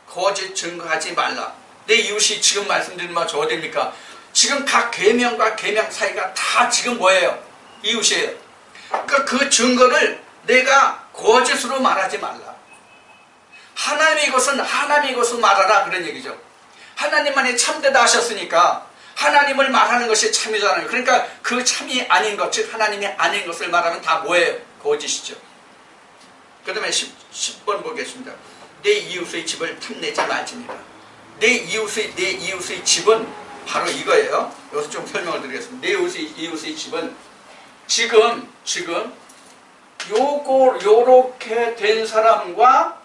거짓 증거하지 말라. 내 이웃이 지금 말씀드린 바저 어디입니까? 지금 각 계명과 계명 사이가 다 지금 뭐예요? 이웃이에요. 그러니까 그 증거를 내가 거짓으로 말하지 말라. 하나님의 것을 말하라 그런 얘기죠. 하나님만이 참되다 하셨으니까 하나님을 말하는 것이 참이잖아요. 그러니까 그 참이 아닌 것, 즉 하나님이 아닌 것을 말하면 다 뭐예요? 거짓이죠. 그 다음에 10번 보겠습니다. 내 이웃의 집을 탐내지 말지니라. 내 이웃의 집은 바로 이거예요. 여기서 좀 설명을 드리겠습니다. 내 이웃의 집은 지금 요렇게 된 사람과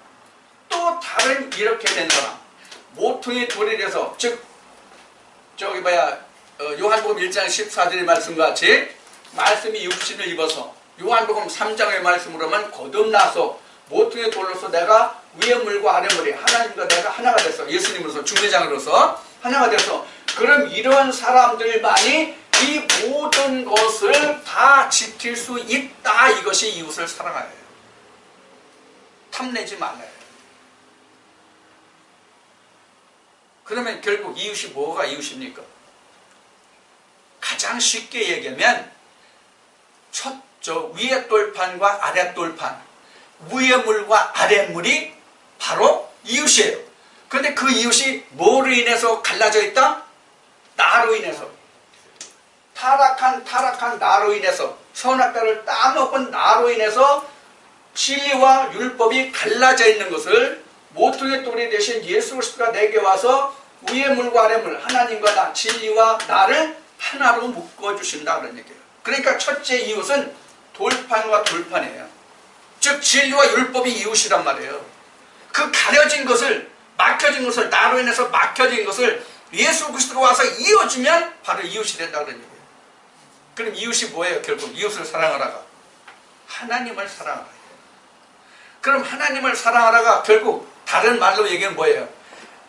또 다른 이렇게 된 사람, 모퉁이 돌이 돼서, 즉 요한복음 1장 14절의 말씀과 같이 말씀이 육신을 입어서 요한복음 3장의 말씀으로 하면 거듭나서 모퉁이 돌로서 내가 위에 물과 아래 물이 하나님과 내가 하나가 됐어. 예수님으로서 중대장으로서 하나가 돼서, 그럼 이런 사람들만이 이 모든 것을 다 지킬 수 있다. 이것이 이웃을 사랑하여요. 탐내지 말아요. 그러면 결국 이웃이 뭐가 이웃입니까? 가장 쉽게 얘기하면 위에 돌판과 아래 돌판, 위에 물과 아래 물이 바로 이웃이에요. 그런데 그 이웃이 뭐로 인해서 갈라져 있다? 나로 인해서. 타락한 나로 인해서, 선악과를 따먹은 나로 인해서 진리와 율법이 갈라져 있는 것을 모퉁이 돌이 되신 예수 그리스도가 내게 와서 위에 물과 아래 물, 하나님과 나, 진리와 나를 하나로 묶어주신다 그런 얘기예요. 그러니까 첫째 이웃은 돌판과 돌판이에요. 즉 진리와 율법이 이웃이란 말이에요. 그 가려진 것을, 막혀진 것을, 나로 인해서 막혀진 것을 예수 그리스도가 와서 이어주면 바로 이웃이 된다 그런 얘기예요. 그럼 이웃이 뭐예요? 결국 이웃을 사랑하라가 하나님을 사랑하라. 그럼 하나님을 사랑하라가 결국 다른 말로 얘기는 뭐예요?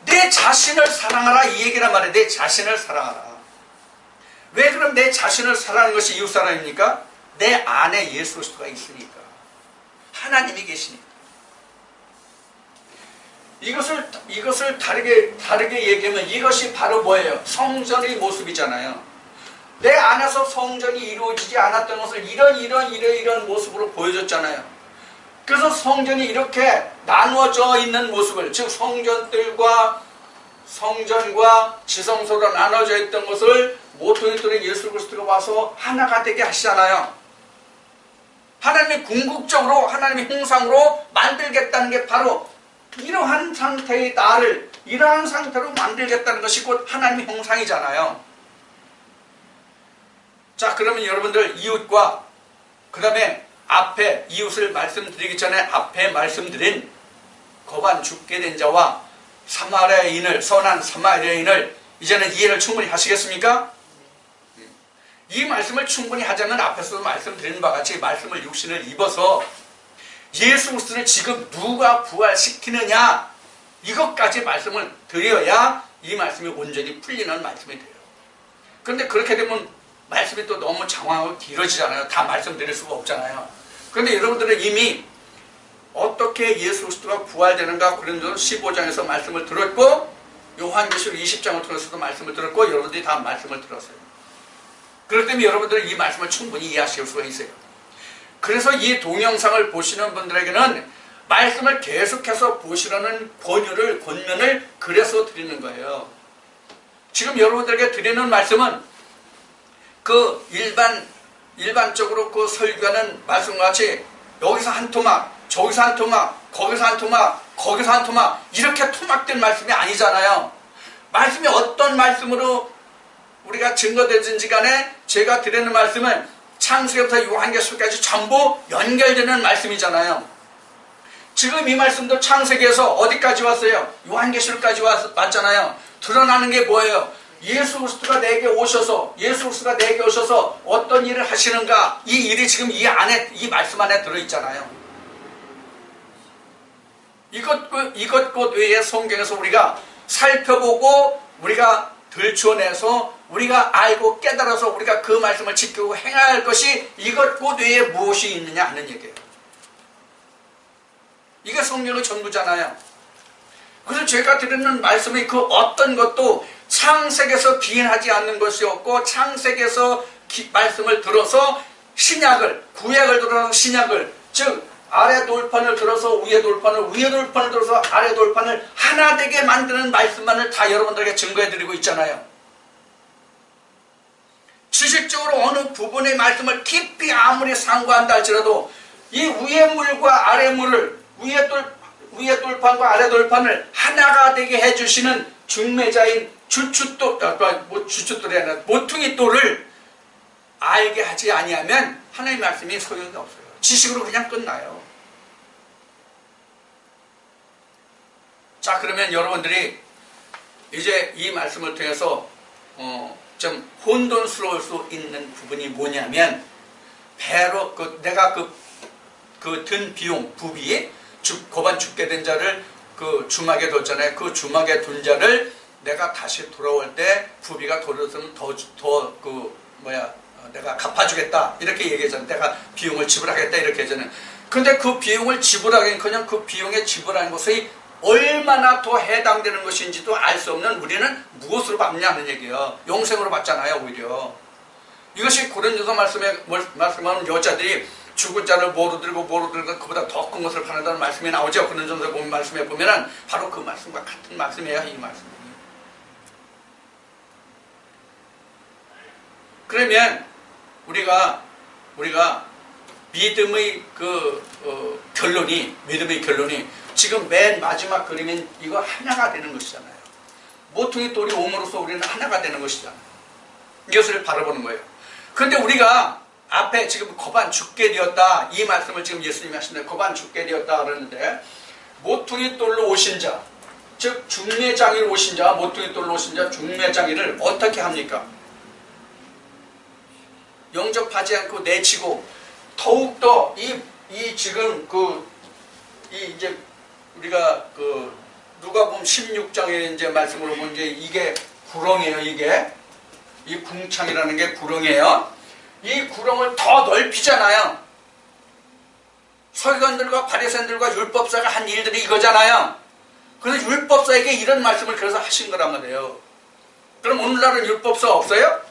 내 자신을 사랑하라 이 얘기란 말이에요. 내 자신을 사랑하라. 왜 그럼 내 자신을 사랑하는 것이 이웃 사랑입니까? 내 안에 예수 그리스도가 있으니까. 하나님이 계시니까. 이것을 다르게 얘기하면 이것이 바로 뭐예요? 성전의 모습이잖아요. 내 안에서 성전이 이루어지지 않았던 것을 이런 모습으로 보여줬잖아요. 그래서 성전이 이렇게 나누어져 있는 모습을, 즉 성전과 지성소로 나눠져 있던 것을 모퉁이 돌인 예수 그리스도가 와서 하나가 되게 하시잖아요. 하나님이 궁극적으로 하나님의 형상으로 만들겠다는 게 바로 이러한 상태의 나를 이러한 상태로 만들겠다는 것이 곧 하나님의 형상이잖아요. 자, 그러면 여러분들 이웃과 그 다음에 앞에 이웃을 말씀드리기 전에 앞에 말씀드린 거반 죽게 된 자와 사마리아인을, 선한 사마리아인을 이제는 이해를 충분히 하시겠습니까? 이 말씀을 충분히 하자면 앞에서도 말씀드린 바와 같이 말씀을 육신을 입어서 예수 그리스도를 지금 누가 부활시키느냐 이것까지 말씀을 드려야 이 말씀이 온전히 풀리는 말씀이 돼요. 그런데 그렇게 되면 말씀이 또 너무 장황하고 길어지잖아요. 다 말씀드릴 수가 없잖아요. 그런데 여러분들은 이미 어떻게 예수 그리스도가 부활되는가 고린도서 15장에서 말씀을 들었고 요한계시록 20장을 통해서도 말씀을 들었고 여러분들이 다 말씀을 들었어요. 그렇기 때문에 여러분들은 이 말씀을 충분히 이해하실 수가 있어요. 그래서 이 동영상을 보시는 분들에게는 말씀을 계속해서 보시라는 권면을 그래서 드리는 거예요. 지금 여러분들에게 드리는 말씀은 그 일반적으로 그 설교하는 말씀과 같이 여기서 한 토막, 저기서 한 토막, 거기서 한 토막, 거기서 한 토막 이렇게 토막된 말씀이 아니잖아요. 말씀이 어떤 말씀으로 우리가 증거되든지 간에 제가 드리는 말씀은 창세기부터 요한계시록까지 전부 연결되는 말씀이잖아요. 지금 이 말씀도 창세기에서 어디까지 왔어요? 요한계시록까지 왔잖아요. 드러나는 게 뭐예요? 예수 그리스도가 내게 오셔서 어떤 일을 하시는가? 이 일이 지금 이 말씀 안에 들어있잖아요. 이것 곧 외에 성경에서 우리가 살펴보고 우리가 들춰내서 우리가 알고 깨달아서 우리가 그 말씀을 지키고 행해야 할 것이 이것 곧 외에 무엇이 있느냐 하는 얘기예요. 이게 성경의 전부잖아요. 그래서 제가 드리는 말씀이 그 어떤 것도 창세기에서 기인하지 않는 것이었고 창세기에서 말씀을 들어서 구약을 들어서 신약을, 즉 아래 돌판을 들어서 위에 돌판을, 위에 돌판을 들어서 아래 돌판을 하나 되게 만드는 말씀만을 다 여러분들에게 증거해드리고 있잖아요. 지식적으로 어느 부분의 말씀을 깊이 아무리 상고한다 할지라도 이 위의 물과 아래 물을, 위의 돌판과 아래 돌판을 하나가 되게 해주시는 중매자인 주춧돌이 아니라 모퉁이 돌을 알게 하지 아니하면 하나님의 말씀이 소용이 없어요. 지식으로 그냥 끝나요. 자, 그러면 여러분들이 이제 이 말씀을 통해서 좀 혼돈스러울 수 있는 부분이 뭐냐면 배로 내가 그 든 비용 부비 거반 죽게 된 자를 그 주막에 뒀잖아요. 그 주막에 둔 자를 내가 다시 돌아올 때 부비가 돌아서면 내가 갚아주겠다 이렇게 얘기하잖아요. 내가 비용을 지불하겠다 이렇게 하잖아요. 그런데 그 비용을 지불하기는커녕 그 비용에 지불하는 것이 얼마나 더 해당되는 것인지도 알 수 없는 우리는 무엇으로 받느냐는 얘기예요. 영생으로 받잖아요. 오히려 이것이 고린도서 말씀하는 여자들이 죽은 자를 뭐로 들고 그보다 더 큰 것을 파는다는 말씀이 나오죠. 고린도서 말씀에 보면은 바로 그 말씀과 같은 말씀이에요. 이 말씀이. 그러면 우리가 믿음의 결론이 지금 맨 마지막 그림인 이거 하나가 되는 것이잖아요. 모퉁이 돌이 옴으로써 우리는 하나가 되는 것이잖아요. 이것을 바라보는 거예요. 그런데 우리가 앞에 지금 거반 죽게 되었다, 이 말씀을 지금 예수님이 하시는데 거반 죽게 되었다 그러는데, 모퉁이 돌로 오신 자, 즉 중매장이로 오신 자, 모퉁이 돌로 오신 자, 중매장이를 어떻게 합니까? 영접하지 않고 내치고, 더욱더 이 지금 이제 우리가 누가복음 16장에 이제 말씀으로 보면 이게 구렁이에요. 이 궁창이라는 게 구렁이에요. 이 구렁을 더 넓히잖아요. 서기관들과 바리새인들과 율법사가 한 일들이 이거잖아요. 그래서 율법사에게 이런 말씀을 그래서 하신 거란 말이에요. 그럼 오늘날은 율법사 없어요?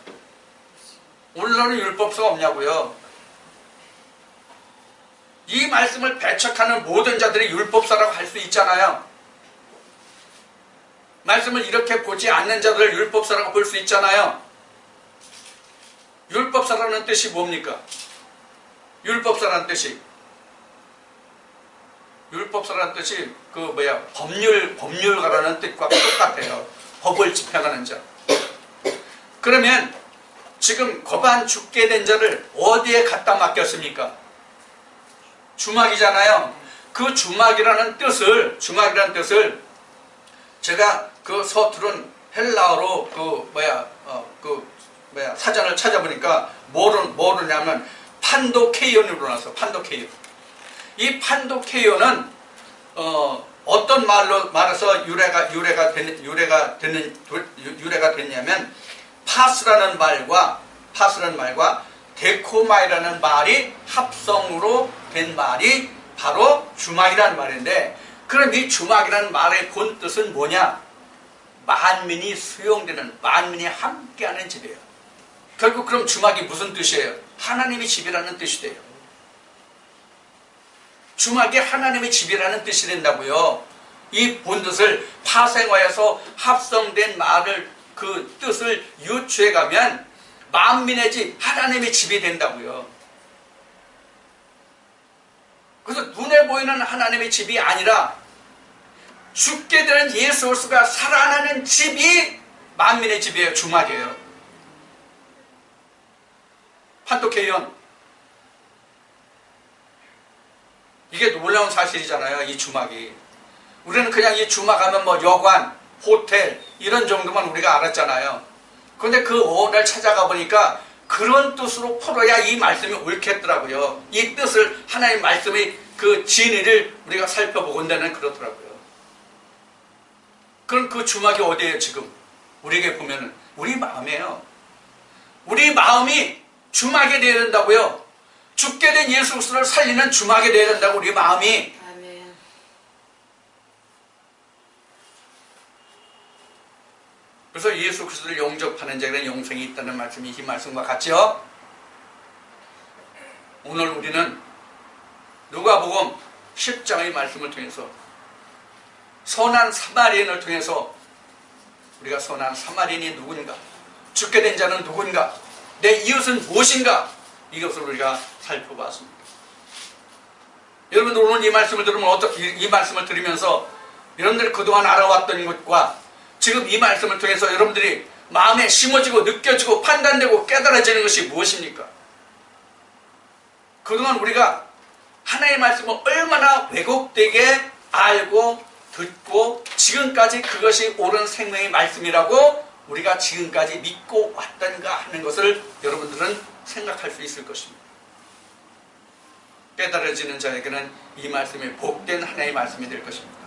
오늘날은 율법사가 없냐고요. 이 말씀을 배척하는 모든 자들이 율법사라고 할 수 있잖아요. 말씀을 이렇게 보지 않는 자들을 율법사라고 볼 수 있잖아요. 율법사라는 뜻이 뭡니까? 율법사라는 뜻이 법률가라는 뜻과 똑같아요. 법을 집행하는 자. 그러면 지금 거반 죽게 된 자를 어디에 갖다 맡겼습니까? 주막이잖아요. 그 주막이라는 뜻을 제가 그 서투른 헬라어로 사전을 찾아보니까 뭐로냐면 판도케이온으로 나왔어. 판도케이온. 이 판도케이온은 어떤 말로 말해서 유래가 됐냐면 파스라는 말과 데코마이라는 말이 합성으로 된 말이 바로 주막이라는 말인데, 그럼 이 주막이라는 말의 본 뜻은 뭐냐? 만민이 수용되는, 만민이 함께하는 집이에요. 결국 그럼 주막이 무슨 뜻이에요? 하나님의 집이라는 뜻이 돼요. 주막이 하나님의 집이라는 뜻이 된다고요. 이 본뜻을 파생어에서 합성된 말을, 그 뜻을 유추해 가면 만민의 집, 하나님의 집이 된다고요. 그래서 눈에 보이는 하나님의 집이 아니라 죽게 되는 예수 그리스도가 살아나는 집이 만민의 집이에요. 주막이에요. 판도케이온. 이게 놀라운 사실이잖아요. 이 주막이. 우리는 그냥 이 주막하면 뭐 여관, 호텔 이런 정도만 우리가 알았잖아요. 그런데 그 어원을 찾아가 보니까 그런 뜻으로 풀어야 이 말씀이 옳겠더라고요. 이 뜻을, 하나님 말씀의 그 진리를 우리가 살펴보건 데는 그렇더라고요. 그럼 그 주막이 어디예요 지금? 우리에게 보면은 우리 마음이에요. 우리 마음이 주막이 되어야 된다고요. 죽게 된 예수 그리스도를 살리는 주막이 되어야 된다고, 우리 마음이. 아멘. 그래서 예수 그리스도를 영접하는 자에게는 영생이 있다는 말씀이 이 말씀과 같죠. 오늘 우리는 누가복음 10장의 말씀을 통해서 선한 사마리아인을 통해서 우리가 선한 사마리아인이 누군가, 죽게 된 자는 누군가, 내 이웃은 무엇인가, 이것을 우리가 살펴봤습니다. 여러분들 오늘 이 말씀을 들으면 이 말씀을 들으면서 여러분들이 그동안 알아왔던 것과 지금 이 말씀을 통해서 여러분들이 마음에 심어지고 느껴지고 판단되고 깨달아지는 것이 무엇입니까? 그동안 우리가 하나님의 말씀을 얼마나 왜곡되게 알고 듣고 지금까지 그것이 옳은 생명의 말씀이라고 우리가 지금까지 믿고 왔던가 하는 것을 여러분들은 생각할 수 있을 것입니다. 깨달아지는 자에게는 이 말씀이 복된 하나님의 말씀이 될 것입니다.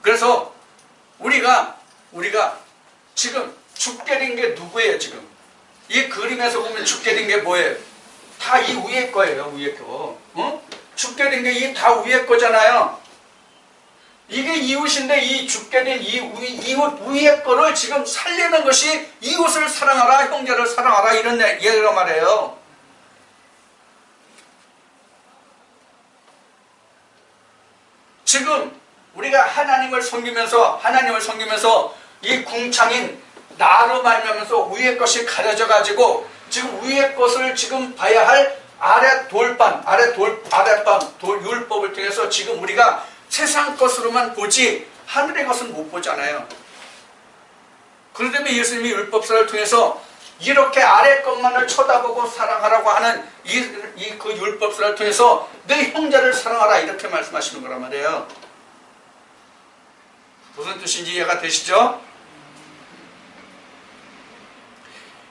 그래서 우리가 지금 죽게 된 게 누구예요? 지금 이 그림에서 보면 죽게 된 게 뭐예요? 다 이 위에 거예요. 위에 거. 죽게 된 게 이 다 위에 거잖아요. 이게 이웃인데 이 죽게 된 이웃 위에 거를 지금 살리는 것이 이웃을 사랑하라, 형제를 사랑하라, 이런 얘기란 말이에요. 지금 우리가 하나님을 섬기면서 이 궁창인 나로 말미암아서 위의 것이 가려져 가지고 지금 위의 것을 지금 봐야 할 아랫방 율법을 통해서 지금 우리가 세상 것으로만 보지 하늘의 것은 못 보잖아요. 그러다면 예수님이 율법서를 통해서 이렇게 아래 것만을 쳐다보고 사랑하라고 하는 그 율법서를 통해서 내 형제를 사랑하라 이렇게 말씀하시는 거란 말이에요. 무슨 뜻인지 이해가 되시죠?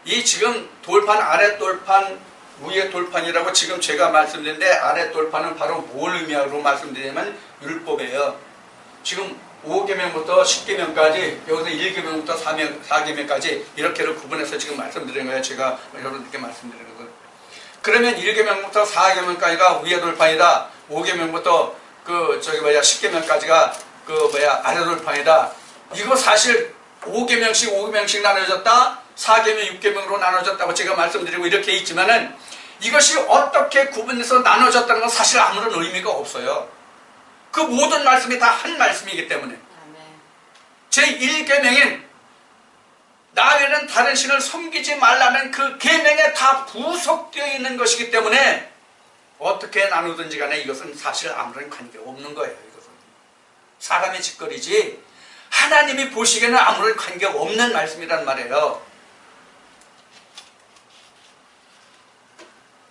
이 지금 돌판, 아래 돌판, 위에 돌판이라고 지금 제가 말씀드렸는데 아래 돌판은 바로 뭘 의미하고 말씀드리냐면 율법이에요. 지금 5계명부터 10계명까지 여기서 1계명부터 4계명까지 이렇게를 구분해서 지금 말씀드리는 거예요. 제가 여러분들께 말씀드리는 거예요. 그러면 1계명부터 4계명까지가 위에 돌판이다. 5계명부터 10계명까지가 아래 돌판이다. 이거 사실 5계명씩 나눠졌다. 4계명, 6계명으로 나눠졌다고 제가 말씀드리고 이렇게 있지만은 이것이 어떻게 구분해서 나눠졌다는 건 사실 아무런 의미가 없어요. 그 모든 말씀이 다 한 말씀이기 때문에. 제1계명인 나 외에는 다른 신을 섬기지 말라는 그 계명에 다 부속되어 있는 것이기 때문에 어떻게 나누든지 간에 이것은 사실 아무런 관계가 없는 거예요. 이것은 사람의 짓거리지 하나님이 보시기에는 아무런 관계가 없는 말씀이란 말이에요.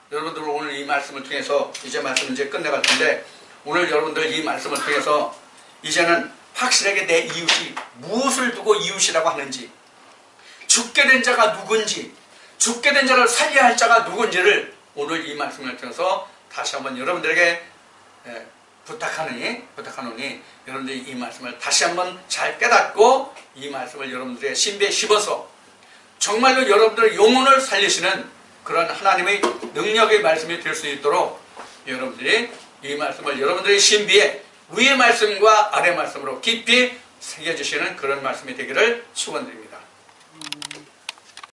여러분들 오늘 이 말씀을 통해서 이제 말씀 이제 끝내갈 텐데 오늘 여러분들 이 말씀을 통해서 이제는 확실하게 내 이웃이 무엇을 두고 이웃이라고 하는지, 죽게 된 자가 누군지, 죽게 된 자를 살려야 할 자가 누군지를 오늘 이 말씀을 통해서 다시 한번 여러분들에게 부탁하노니 여러분들이 이 말씀을 다시 한번 잘 깨닫고 이 말씀을 여러분들의 신비에 씹어서 정말로 여러분들의 영혼을 살리시는 그런 하나님의 능력의 말씀이 될 수 있도록 여러분들이 이 말씀을 여러분들의 신비에 위의 말씀과 아래 말씀으로 깊이 새겨주시는 그런 말씀이 되기를 축원드립니다.